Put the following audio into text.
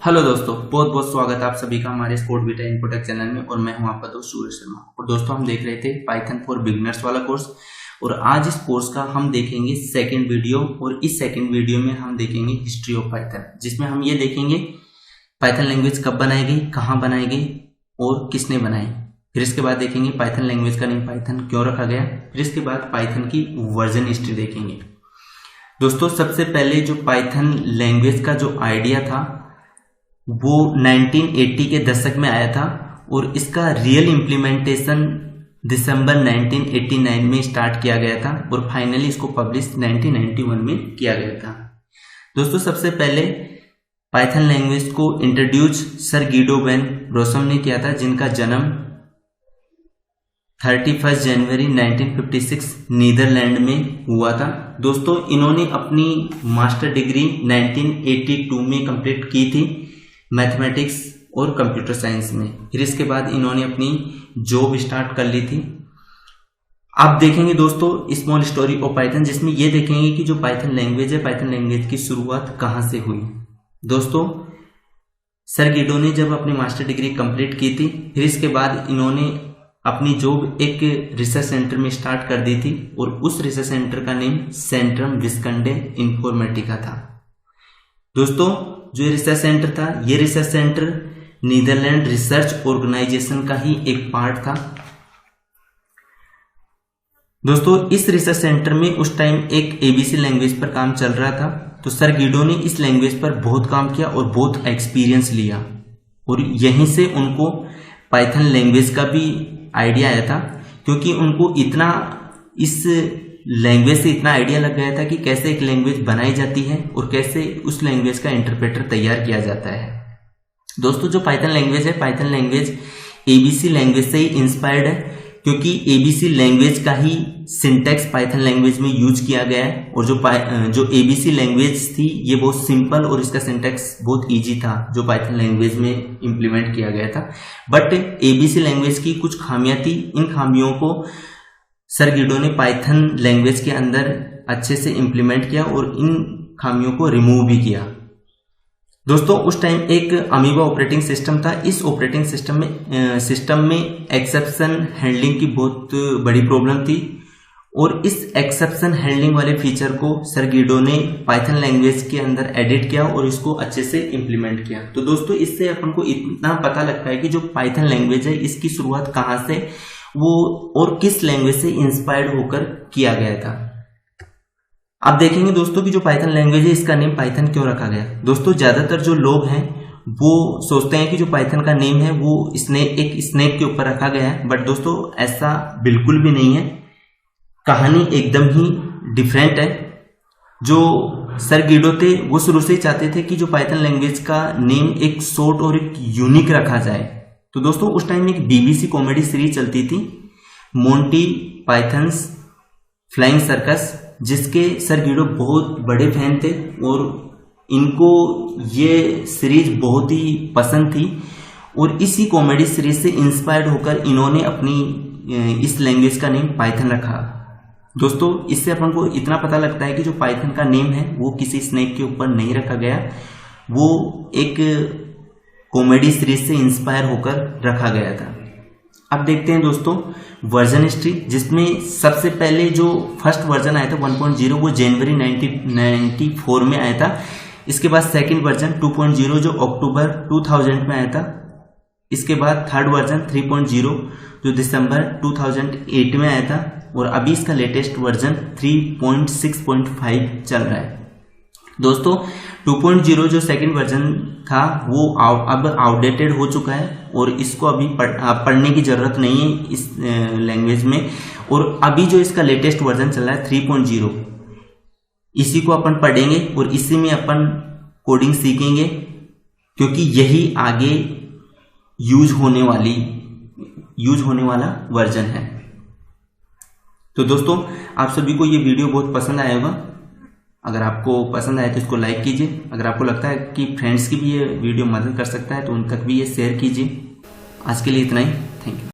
Hello दोस्तों, बहुत बहुत स्वागत है आप सभी का हमारे स्पोर्ट बीटा इनपुट चैनल में। और मैं हूं आपका दोस्त सूरज शर्मा। और दोस्तों, हम देख रहे थे पाइथन फॉर बिगिनर्स वाला कोर्स, और आज इस कोर्स का हम देखेंगे सेकंड वीडियो। और इस सेकंड वीडियो में हम देखेंगे हिस्ट्री ऑफ पाइथन, जिसमें हम ये देखेंगे पाइथन लैंग्वेज कब बनाई गई, कहाँ बनाई गई और किसने बनाई। फिर इसके बाद देखेंगे पाइथन लैंग्वेज का नेम पाइथन क्यों रखा गया। फिर इसके बाद पाइथन की वर्जन हिस्ट्री देखेंगे। दोस्तों, सबसे पहले जो पाइथन लैंग्वेज का जो आइडिया था वो 1980 के दशक में आया था, और इसका रियल इम्प्लीमेंटेशन दिसंबर 1989 में स्टार्ट किया गया था, और फाइनली इसको पब्लिश 1991 में किया गया था। दोस्तों, सबसे पहले पाइथन लैंग्वेज को introduce Sir Guido van Rossum ने किया था, जिनका जन्म 31 जनवरी 1956 नीदरलैंड में हुआ था। दोस्तों, इन्होंने अपनी मास्टर डिग्री 1982 में कंप्लीट की थी मैथमेटिक्स और कंप्यूटर साइंस में। फिर इसके बाद इन्होंने अपनी जॉब स्टार्ट कर ली थी। आप देखेंगे दोस्तों स्मॉल स्टोरी ऑफ पाइथन, जिसमें ये देखेंगे कि जो पाइथन लैंग्वेज है, पाइथन लैंग्वेज की शुरुआत कहाँ से हुई। दोस्तों, सर गिडो ने जब अपनी मास्टर डिग्री कंप्लीट की थी, फिर इसके बाद इन्होंने अपनी जॉब एक रिसर्च सेंटर में स्टार्ट कर दी थी, और उस रिसर्च सेंटर का नेम सेंट्रम विस्कंडे इन्फॉर्मेटिका था। दोस्तों, जो रिसर्च सेंटर था, ये research centre Netherland research organisation का ही एक पार्ट था। दोस्तों, इस रिसर्च सेंटर में उस टाइम एक एबीसी लैंग्वेज पर काम चल रहा था, तो सर गिडो ने इस लैंग्वेज पर बहुत काम किया और बहुत एक्सपीरियंस लिया, और यहीं से उनको पाइथन लैंग्वेज का भी आइडिया आया था, क्योंकि उनको इतना इस लैंग्वेज से इतना आइडिया लग गया था कि कैसे एक लैंग्वेज बनाई जाती है और कैसे उस लैंग्वेज का इंटरप्रेटर तैयार किया जाता है। दोस्तों, जो पाइथन लैंग्वेज है, पाइथन लैंग्वेज एबीसी लैंग्वेज से ही इंस्पायर्ड है, क्योंकि एबीसी लैंग्वेज का ही सिंटैक्स पाइथन लैंग्वेज में यूज किया गया है। और जो एबीसी लैंग्वेज थी, ये बहुत सिंपल और इसका सिंटैक्स बहुत इजी था, जो पाइथन लैंग्वेज में इंप्लीमेंट किया गया था। बट एबीसी लैंग्वेज की कुछ खामियां थी, इन खामियों को सर गिडो ने पाइथन लैंग्वेज के अंदर अच्छे से इंप्लीमेंट किया और इन खामियों को रिमूव भी किया। दोस्तों, उस टाइम एक अमीबा ऑपरेटिंग सिस्टम था। इस ऑपरेटिंग सिस्टम में एक्सेप्शन हैंडलिंग की बहुत बड़ी प्रॉब्लम थी, और इस एक्सेप्शन हैंडलिंग वाले फीचर को सर गिडो ने पाइथन लैंग्वेज के अंदर एडिट किया और इसको अच्छे से इंप्लीमेंट किया। तो दोस्तों, इससे अपन को इतना पता लगता है कि जो पाइथन लैंग्वेज है, इसकी शुरुआत कहाँ से वो और किस लैंग्वेज से इंस्पायर्ड होकर किया गया था। आप देखेंगे दोस्तों कि जो पाइथन लैंग्वेज है, इसका नेम पाइथन क्यों रखा गया। दोस्तों, ज्यादातर जो लोग हैं वो सोचते हैं कि जो पाइथन का नेम है वो एक स्नेक के ऊपर रखा गया है, बट दोस्तों ऐसा बिल्कुल भी नहीं है। कहानी एकदम ही डिफरेंट है। जो सर गिडो थे वो शुरू से ही चाहते थे कि जो पाइथन लैंग्वेज का नेम एक शॉर्ट और एक यूनिक रखा जाए। तो दोस्तों, उस टाइम एक बीबीसी कॉमेडी सीरीज चलती थी, मोंटी पाइथन्स फ्लाइंग सर्कस, जिसके सर गिडो बहुत बड़े फैन थे और इनको ये सीरीज बहुत ही पसंद थी। और इसी कॉमेडी सीरीज से इंस्पायर्ड होकर इन्होंने अपनी इस लैंग्वेज का नेम पाइथन रखा। दोस्तों, इससे अपन को इतना पता लगता है कि जो पाइथन का नेम है वो किसी स्नेक के ऊपर नहीं रखा गया, वो एक कॉमेडी सीरीज से इंस्पायर होकर रखा गया था। अब देखते हैं दोस्तों वर्जन हिस्ट्री, जिसमें सबसे पहले जो फर्स्ट वर्जन आया था 1.0 वो जनवरी 1994 में आया था। इसके बाद सेकंड वर्जन 2.0 जो अक्टूबर 2000 में आया था। इसके बाद थर्ड वर्जन 3.0 जो दिसंबर 2008 में आया था, और अभी इसका लेटेस्ट वर्जन 3.6.5 चल रहा है। दोस्तों, 2.0 जो सेकंड वर्जन था वो अब आउटडेटेड हो चुका है, और इसको अभी पढ़ने की जरूरत नहीं है इस लैंग्वेज में। और अभी जो इसका लेटेस्ट वर्जन चल रहा है 3.0, इसी को अपन पढ़ेंगे और इसी में अपन कोडिंग सीखेंगे, क्योंकि यही आगे यूज होने वाला वर्जन है। तो दोस्तों, आप सभी को ये वीडियो बहुत पसंद आया होगा। अगर आपको पसंद आए तो इसको लाइक कीजिए। अगर आपको लगता है कि फ्रेंड्स की भी ये वीडियो मदद कर सकता है तो उन तक भी ये शेयर कीजिए। आज के लिए इतना ही। Thank you.